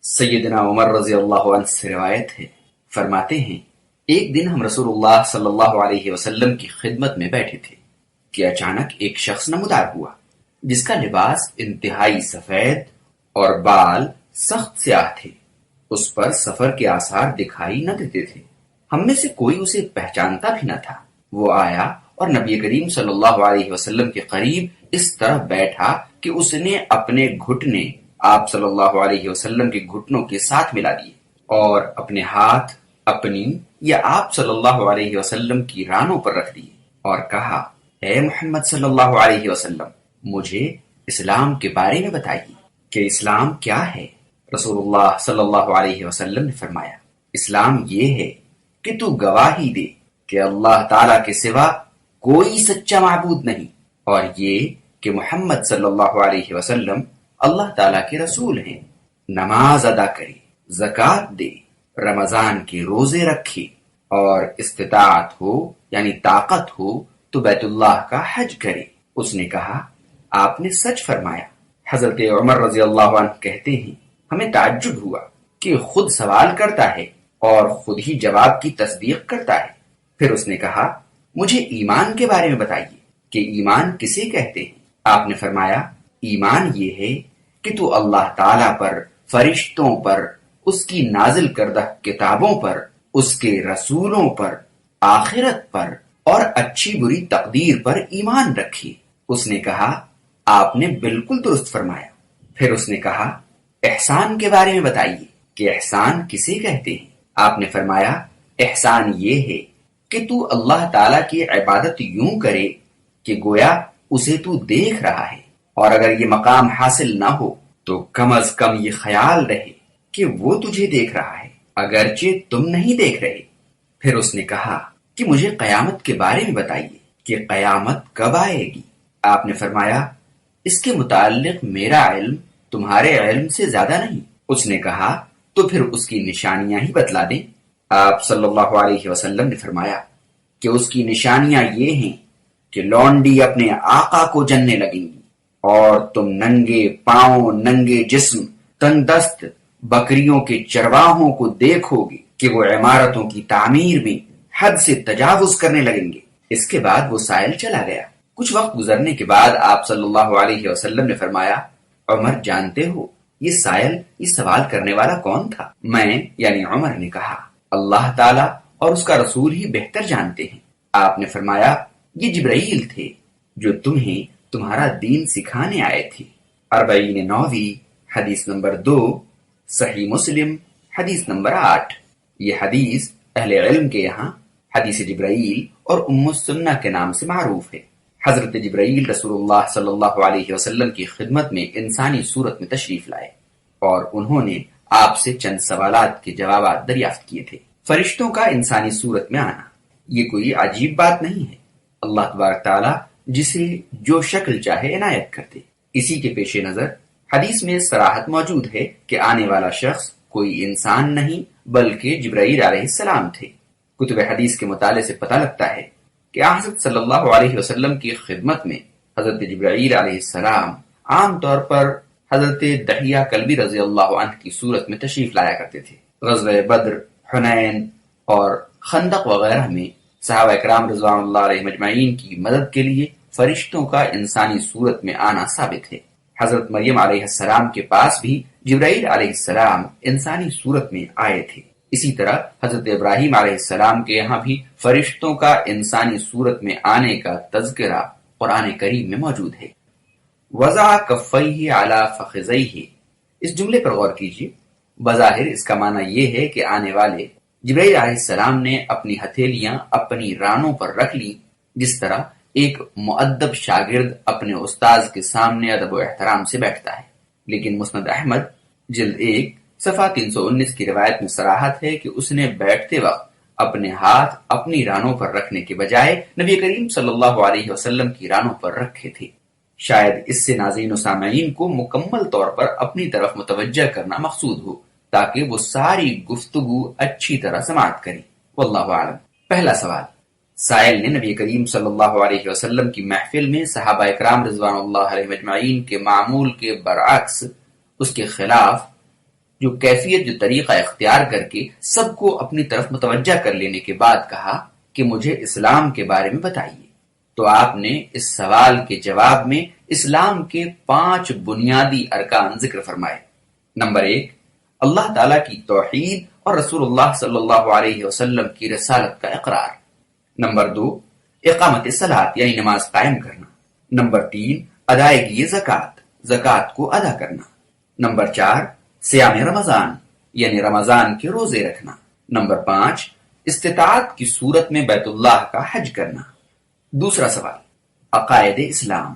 سیدنا عمر رضی اللہ عنہ سے روایت ہے، فرماتے ہیں ایک دن ہم رسول اللہ صلی اللہ علیہ وسلم کی خدمت میں بیٹھے تھے کہ اچانک ایک شخص نمودار ہوا جس کا لباس انتہائی سفید اور بال سخت سیاہ تھے۔ اس پر سفر کے آثار دکھائی نہ دیتے تھے، ہم میں سے کوئی اسے پہچانتا بھی نہ تھا۔ وہ آیا اور نبی کریم صلی اللہ علیہ وسلم کے قریب اس طرح بیٹھا کہ اس نے اپنے گھٹنے آپ صلی اللہ علیہ وسلم کے گھٹنوں کے ساتھ ملا دیے اور اپنے ہاتھ اپنی یا آپ صلی اللہ علیہ وسلم کی رانوں پر رکھ دیے اور کہا، اے محمد صلی اللہ علیہ وسلم، مجھے اسلام کے بارے میں بتائیے کہ اسلام کیا ہے۔ رسول اللہ صلی اللہ علیہ وسلم نے فرمایا، اسلام یہ ہے کہ تو گواہی دے کہ اللہ تعالیٰ کے سوا کوئی سچا معبود نہیں، اور یہ کہ محمد صلی اللہ علیہ وسلم اللہ تعالیٰ کے رسول ہیں، نماز ادا کرے، زکوٰۃ دے، رمضان کے روزے رکھے، اور استطاعت ہو یعنی طاقت ہو تو بیت اللہ کا حج کرے۔ اس نے کہا، آپ نے سچ فرمایا۔ حضرت عمر رضی اللہ عنہ کہتے ہیں، ہمیں تعجب ہوا کہ خود سوال کرتا ہے اور خود ہی جواب کی تصدیق کرتا ہے۔ پھر اس نے کہا، مجھے ایمان کے بارے میں بتائیے کہ ایمان کسے کہتے ہیں۔ آپ نے فرمایا، ایمان یہ ہے کہ تو اللہ تعالیٰ پر، فرشتوں پر، اس کی نازل کردہ کتابوں پر، اس کے رسولوں پر، آخرت پر اور اچھی بری تقدیر پر ایمان رکھے۔ اس نے کہا، آپ نے بالکل درست فرمایا۔ پھر اس نے کہا، احسان کے بارے میں بتائیے کہ احسان کسے کہتے ہیں۔ آپ نے فرمایا، احسان یہ ہے کہ تو اللہ تعالیٰ کی عبادت یوں کرے کہ گویا اسے تو دیکھ رہا ہے، اور اگر یہ مقام حاصل نہ ہو تو کم از کم یہ خیال رہے کہ وہ تجھے دیکھ رہا ہے اگرچہ تم نہیں دیکھ رہے۔ پھر اس نے کہا کہ مجھے قیامت کے بارے میں بتائیے کہ قیامت کب آئے گی۔ آپ نے فرمایا، اس کے متعلق میرا علم تمہارے علم سے زیادہ نہیں۔ اس نے کہا، تو پھر اس کی نشانیاں ہی بتلا دیں۔ آپ صلی اللہ علیہ وسلم نے فرمایا کہ اس کی نشانیاں یہ ہیں کہ لونڈی اپنے آقا کو جننے لگیں گی، اور تم ننگے پاؤں، ننگے جسم، تنگ دست بکریوں کے چرواہوں کو دیکھو گے کہ وہ عمارتوں کی تعمیر میں حد سے تجاوز کرنے لگیں گے۔ اس کے بعد وہ سائل چلا گیا۔ کچھ وقت گزرنے کے بعد آپ صلی اللہ علیہ وسلم نے فرمایا، عمر جانتے ہو یہ سائل، یہ سوال کرنے والا کون تھا؟ میں یعنی عمر نے کہا، اللہ تعالیٰ اور اس کا رسول ہی بہتر جانتے ہیں۔ آپ نے فرمایا، یہ جبرائیل تھے جو تمہیں تمہارا دین سکھانے آئے تھے۔ 40 حدیث نمبر 2، صحیح مسلم حدیث نمبر 8۔ یہ حدیث اہل علم کے یہاں حدیث جبرائیل اور ام السنہ کے نام سے معروف ہے۔ حضرت جبرائیل رسول اللہ صلی اللہ علیہ وسلم کی خدمت میں انسانی صورت میں تشریف لائے اور انہوں نے آپ سے چند سوالات کے جوابات دریافت کیے تھے۔ فرشتوں کا انسانی صورت میں آنا یہ کوئی عجیب بات نہیں ہے، اللہ تبارک تعالیٰ جسے جو شکل چاہے عنایت کرتے۔ اسی کے پیش نظر حدیث میں صراحت موجود ہے کہ آنے والا شخص کوئی انسان نہیں بلکہ جبرائیل علیہ السلام تھے۔ کتب حدیث کے مطالعے سے پتہ لگتا ہے کہ حضرت صلی اللہ علیہ وسلم کی خدمت میں حضرت جبرائیل علیہ السلام عام طور پر حضرت دحیہ کلبی رضی اللہ عنہ کی صورت میں تشریف لایا کرتے تھے۔ غزوہ بدر، حنین اور خندق وغیرہ میں صحابہ اکرام رضوان اللہ علیہ مجمعین کی مدد کے لیے فرشتوں کا انسانی صورت میں آنا ثابت ہے۔ حضرت مریم علیہ السلام کے پاس بھی جبرائیل علیہ السلام انسانی صورت میں آئے تھے۔ اسی طرح حضرت ابراہیم علیہ السلام کے یہاں بھی فرشتوں کا انسانی صورت میں آنے کا تذکرہ قرآن کریم میں موجود ہے۔ وضع کفیہ علی فخذیہ، اس جملے پر غور کیجیے۔ بظاہر اس کا معنی یہ ہے کہ آنے والے جبرائیل علیہ السلام نے اپنی ہتھیلیاں اپنی رانوں پر رکھ لی، جس طرح ایک مؤدب شاگرد اپنے استاذ کے سامنے ادب و احترام سے بیٹھتا ہے۔ لیکن مسند احمد جلد 1 صفحہ 319 کی روایت میں صراحت ہے کہ اس نے بیٹھتے وقت اپنے ہاتھ اپنی رانوں پر رکھنے کے بجائے نبی کریم صلی اللہ علیہ وسلم کی رانوں پر رکھے تھے۔ شاید اس سے ناظرین و سامعین کو مکمل طور پر اپنی طرف متوجہ کرنا مقصود ہو تاکہ وہ ساری گفتگو اچھی طرح سماعت کریں۔ واللہ اعلم۔ پہلا سوال، سائل نے نبی کریم صلی اللہ علیہ وسلم کی محفل میں صحابہ اکرام رضوان اللہ علیہ مجمعین کے معمول کے برعکس، اس کے خلاف جو کیفیت، جو طریقہ اختیار کر کے سب کو اپنی طرف متوجہ کر لینے کے بعد کہا کہ مجھے اسلام کے بارے میں بتائیے، تو آپ نے اس سوال کے جواب میں اسلام کے 5 بنیادی ارکان ذکر فرمائے۔ نمبر 1، اللہ تعالیٰ کی توحید اور رسول اللہ صلی اللہ علیہ وسلم کی رسالت کا اقرار۔ نمبر 2، اقامت صلاۃ یعنی نماز قائم کرنا۔ نمبر 3، ادائیگی زکوٰۃ کو ادا کرنا۔ نمبر 4، صیام رمضان یعنی رمضان کے روزے رکھنا۔ نمبر 5، استطاعت کی صورت میں بیت اللہ کا حج کرنا۔ دوسرا سوال، عقائد اسلام۔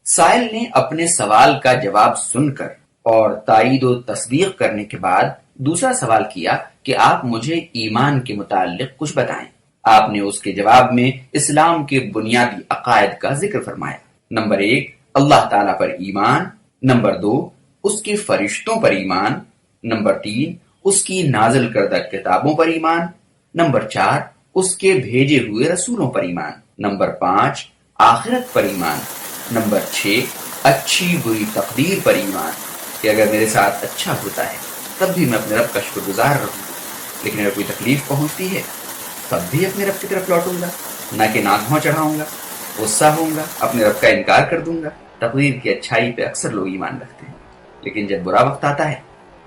سائل نے اپنے سوال کا جواب سن کر اور تائید و تصدیق کرنے کے بعد دوسرا سوال کیا کہ آپ مجھے ایمان کے متعلق کچھ بتائیں۔ آپ نے اس کے جواب میں اسلام کے بنیادی عقائد کا ذکر فرمایا۔ نمبر 1، اللہ تعالیٰ پر ایمان۔ نمبر 2، اس کے فرشتوں پر ایمان۔ نمبر 3، اس کی نازل کردہ کتابوں پر ایمان۔ نمبر 4، اس کے بھیجے ہوئے رسولوں پر ایمان۔ نمبر 5، آخرت پر ایمان۔ نمبر 6، اچھی بری تقدیر پر ایمان، کہ اگر میرے ساتھ اچھا ہوتا ہے تب بھی میں اپنے رب کا شکر گزار رہوں گا، لیکن اگر کوئی تکلیف پہنچتی ہے تب بھی اپنے رب کی طرف لوٹوں گا، نہ کہ ناک منہ چڑھاؤں گا، غصہ ہوں گا، اپنے رب کا انکار کر دوں گا۔ تقدیر کی اچھائی پہ اکثر لوگ ایمان رکھتے ہیں، لیکن جب برا وقت آتا ہے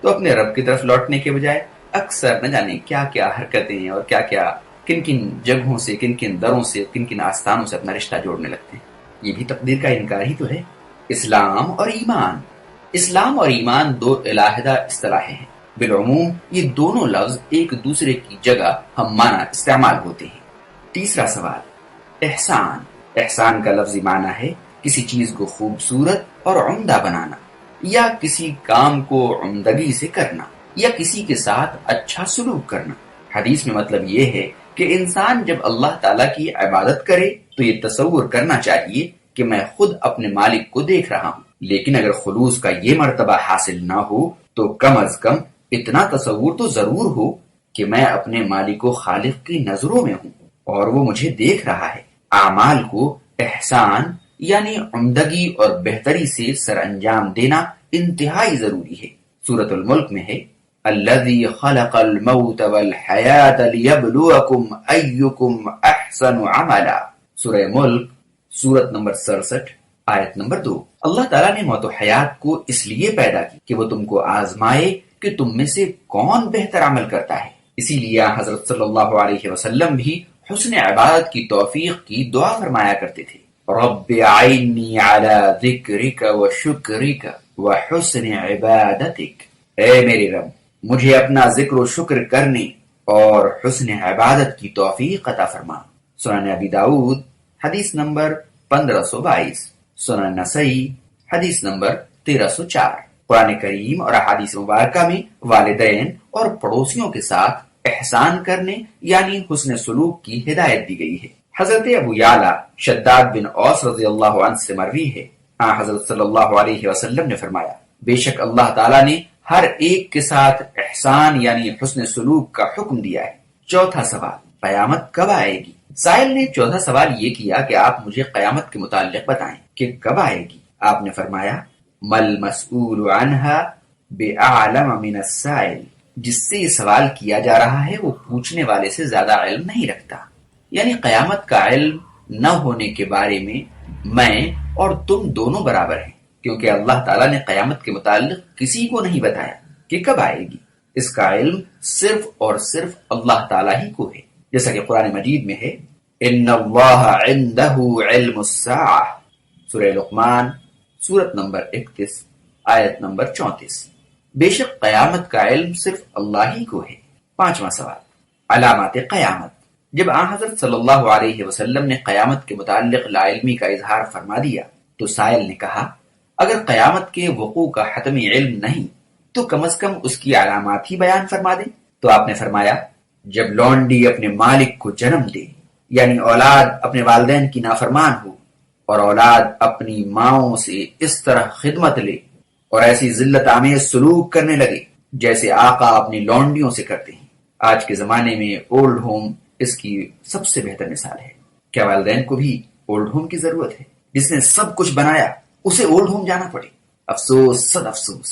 تو اپنے رب کی طرف لوٹنے کے بجائے اکثر نہ جانے کیا کیا حرکتیں اور کیا کیا کن کن جگہوں سے، کن کن دروں سے، کن کن آستانوں سے اپنا رشتہ جوڑنے لگتے ہیں۔ یہ بھی تقدیر کا انکار ہی تو ہے۔ اسلام اور ایمان۔ اسلام اور ایمان 2 علیحدہ اصطلاحیں ہیں، بالعموم یہ دونوں لفظ ایک دوسرے کی جگہ ہم معنی استعمال ہوتے ہیں۔ تیسرا سوال، احسان۔ احسان کا لفظی معنی ہے کسی چیز کو خوبصورت اور عمدہ بنانا، یا کسی کام کو عمدگی سے کرنا، یا کسی کے ساتھ اچھا سلوک کرنا۔ حدیث میں مطلب یہ ہے کہ انسان جب اللہ تعالیٰ کی عبادت کرے تو یہ تصور کرنا چاہیے کہ میں خود اپنے مالک کو دیکھ رہا ہوں، لیکن اگر خلوص کا یہ مرتبہ حاصل نہ ہو تو کم از کم اتنا تصور تو ضرور ہو کہ میں اپنے مالک و خالق کی نظروں میں ہوں اور وہ مجھے دیکھ رہا ہے۔ اعمال کو احسان یعنی عمدگی اور بہتری سے سر انجام دینا انتہائی ضروری ہے۔ سورۃ الملک میں ہے، الذی خلق الموت والحیات لیبلوکم ایکم احسن عملا۔ سورہ ملک، سورت نمبر 67، آیت نمبر 2۔ اللہ تعالیٰ نے موت و حیات کو اس لیے پیدا کی کہ وہ تم کو آزمائے کہ تم میں سے کون بہتر عمل کرتا ہے۔ اسی لیے حضرت صلی اللہ علیہ وسلم بھی حسن عبادت کی توفیق کی دعا فرمایا کرتے تھے، رب اعینی علی ذکرک و شکرک و حسن عبادتک۔ اے میرے رب، مجھے اپنا ذکر و شکر کرنے اور حسن عبادت کی توفیق عطا فرما۔ سنن ابی داؤد حدیث نمبر 1522، سنن نسائی حدیث نمبر 1304۔ قرآن کریم اور احادیث مبارکہ میں والدین اور پڑوسیوں کے ساتھ احسان کرنے یعنی حسن سلوک کی ہدایت دی گئی ہے۔ حضرت ابو یعلیٰ شداد بن اوس رضی اللہ عنہ سے مروی ہے، حضرت صلی اللہ علیہ وسلم نے فرمایا، بے شک اللہ تعالیٰ نے ہر ایک کے ساتھ احسان یعنی حسن سلوک کا حکم دیا ہے۔ چوتھا سوال، قیامت کب آئے گی؟ سائل نے چوتھا سوال یہ کیا کہ آپ مجھے قیامت کے متعلق بتائیں کہ کب آئے گی۔ آپ نے فرمایا، مل مسئول عنہا بأعلم من السائل۔ جس سے یہ سوال کیا جا رہا ہے وہ پوچھنے والے سے زیادہ علم نہیں رکھتا، یعنی قیامت کا علم نہ ہونے کے بارے میں اور تم دونوں برابر ہیں، کیونکہ اللہ تعالیٰ نے قیامت کے متعلق کسی کو نہیں بتایا کہ کب آئے گی۔ اس کا علم صرف اور صرف اللہ تعالیٰ ہی کو ہے، جیسا کہ قرآن مجید میں ہے، ان اللہ عندہ علم الساعہ۔ سورہ لقمان، سورت نمبر 31، آیت نمبر 34۔ بے شک قیامت کا علم صرف اللہ ہی کو ہے۔ پانچواں سوال، علامات قیامت۔ جب حضرت صلی اللہ علیہ وسلم نے قیامت کے متعلق لا علمی کا اظہار فرما دیا تو سائل نے کہا، اگر قیامت کے وقوع کا حتمی علم نہیں تو کم از کم اس کی علامات ہی بیان فرما دیں۔ تو آپ نے فرمایا، جب لونڈی اپنے مالک کو جنم دے، یعنی اولاد اپنے والدین کی نافرمان ہو، اور اولاد اپنی ماؤں سے اس طرح خدمت لے اور ایسی ذلت آمیز سلوک کرنے لگے جیسے آقا اپنی لونڈیوں سے کرتے ہیں۔ آج کے زمانے میں اولڈ ہوم اس کی سب سے بہتر مثال ہے۔ کیا والدین کو بھی اولڈ ہوم کی ضرورت ہے؟ جس نے سب کچھ بنایا اسے اولڈ ہوم جانا پڑے؟ افسوس صد افسوس،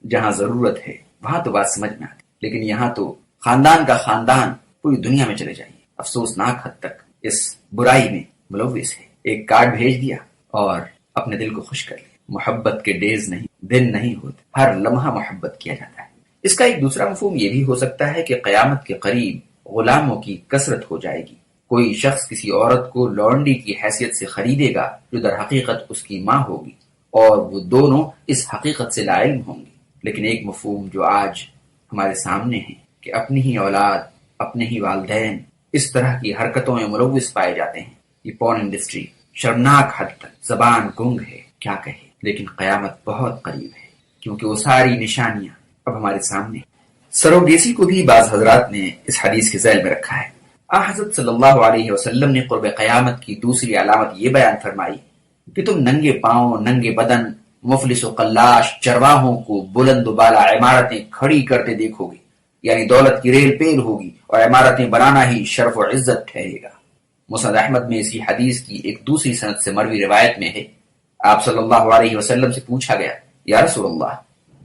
جہاں ضرورت ہے وہاں تو بات سمجھ میں آتی، لیکن یہاں تو خاندان کا خاندان پوری دنیا میں چلے جائیے، افسوسناک حد تک اس برائی میں ملوث ہے۔ ایک کارڈ بھیج دیا اور اپنے دل کو خوش کر لیا۔ محبت کے ڈیز نہیں، دن نہیں ہوتے، ہر لمحہ محبت کیا جاتا ہے۔ اس کا ایک دوسرا مفہوم یہ بھی ہو سکتا ہے کہ قیامت کے قریب غلاموں کی کثرت ہو جائے گی۔ کوئی شخص کسی عورت کو لونڈی کی حیثیت سے خریدے گا جو در حقیقت اس کی ماں ہوگی، اور وہ دونوں اس حقیقت سے لا علم ہوں گے۔ لیکن ایک مفہوم جو آج ہمارے سامنے ہے کہ اپنی ہی اولاد، اپنے ہی والدین اس طرح کی حرکتوں میں ملوث پائے جاتے ہیں۔ یہ پورن انڈسٹری شرمناک حد تک زبان گنگ ہے، کیا کہے، لیکن قیامت بہت قریب ہے، کیونکہ وہ ساری نشانیاں اب ہمارے سامنے۔ سروگیسی کو بھی بعض حضرات نے اس حدیث کے ذیل میں رکھا ہے۔ حضرت صلی اللہ علیہ وسلم نے قرب قیامت کی دوسری علامت یہ بیان فرمائی کہ تم ننگے پاؤں، ننگے بدن، مفلس و قلاش چرواہوں کو بلند و بالا عمارتیں کھڑی کرتے دیکھو گے، یعنی دولت کی ریل پیل ہوگی اور عمارتیں بنانا ہی شرف و عزت ٹھہرے گا۔ مسند احمد میں اسی حدیث کی ایک دوسری سند سے مروی روایت میں ہے، آپ صلی اللہ علیہ وسلم سے پوچھا گیا، یا رسول اللہ،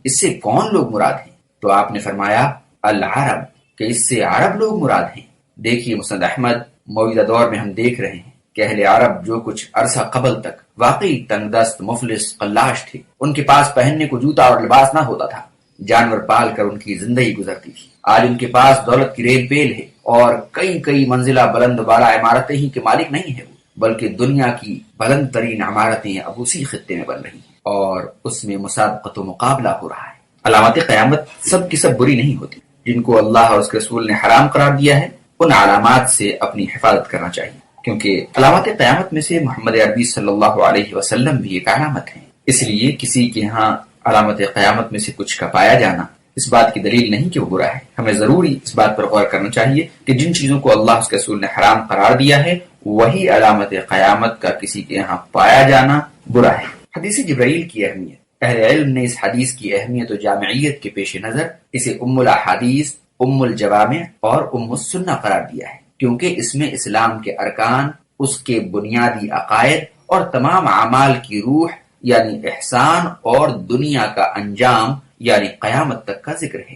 اس سے کون لوگ مراد ہیں؟ تو آپ نے فرمایا، العرب، کہ اس سے عرب لوگ مراد ہیں۔ دیکھیے مسند احمد، موجودہ دور میں ہم دیکھ رہے ہیں کہ اہل عرب جو کچھ عرصہ قبل تک واقعی تنگ دست، مفلس، قلاش تھے، ان کے پاس پہننے کو جوتا اور لباس نہ ہوتا تھا، جانور پال کر ان کی زندگی گزرتی تھی۔ آج ان کے پاس دولت کی ریل پیل ہے اور کئی کئی منزلہ بلند بالا عمارتیں ہی کے مالک نہیں ہے، بلکہ دنیا کی بلند ترین عمارتیں اب اسی خطے میں بن رہی ہیں اور اس میں مسابقت و مقابلہ ہو رہا ہے۔ علامات قیامت سب کی سب بری نہیں ہوتی، جن کو اللہ اور اس کے رسول نے حرام قرار دیا ہے ان علامات سے اپنی حفاظت کرنا چاہیے، کیونکہ علامات قیامت میں سے محمد عربی صلی اللہ علیہ وسلم بھی ایک علامت ہے۔ اس لیے کسی کے ہاں علامت قیامت میں سے کچھ کا پایا جانا اس بات کی دلیل نہیں کہ وہ برا ہے۔ ہمیں ضروری اس بات پر غور کرنا چاہیے کہ جن چیزوں کو اللہ اس کے رسول نے حرام قرار دیا ہے وہی علامت قیامت کا کسی کے ہاں پایا جانا برا ہے۔ حدیث جبرائیل کی اہمیت، اہل علم نے اس حدیث کی اہمیت و جامعیت کے پیش نظر اسے ام الاحادیث، ام الجوامع اور ام السنہ قرار دیا ہے، کیونکہ اس میں اسلام کے ارکان، اس کے بنیادی عقائد اور تمام اعمال کی روح یعنی احسان اور دنیا کا انجام یعنی قیامت تک کا ذکر ہے۔